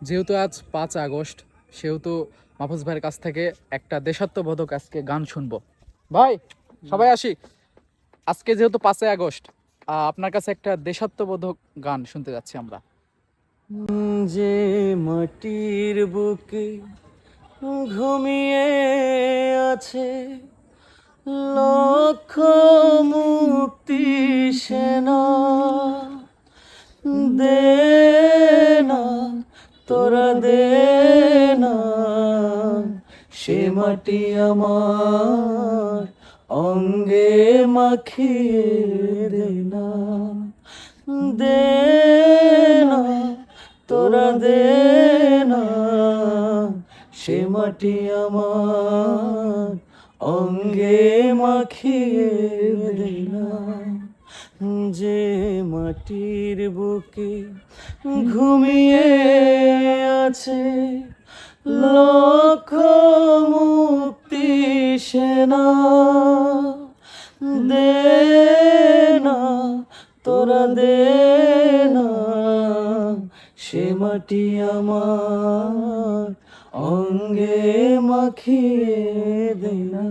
যেহেতু আজ 5 আগস্ট, সেহেতু মাহফুজ ভাইয়ের কাছ থেকে একটা দেশাত্মবোধক আজকে গান শুনবো। ভাই সবাই আসি। আজকে যেহেতু 5 আগস্ট, আপনার কাছে একটা দেশাত্মবোধক গান শুনতে যাচ্ছি আমরা। যে মাটির বুকে ঘুমিয়ে আছে লক্ষ মুক্তি সেনা, দে না তোরা দে না সে মাটি আমার অঙ্গে মাখিয়ে দে না, দে না তোরা দে না সে মাটি আমার অঙ্গে মাখিয়ে দে না। যে মাটির বুকে ঘুমিয়ে আছে লক্ষ মুক্তি সেনা, দে না তোরা দে না সে মাটি আমার অঙ্গে মাখিয়ে দে না।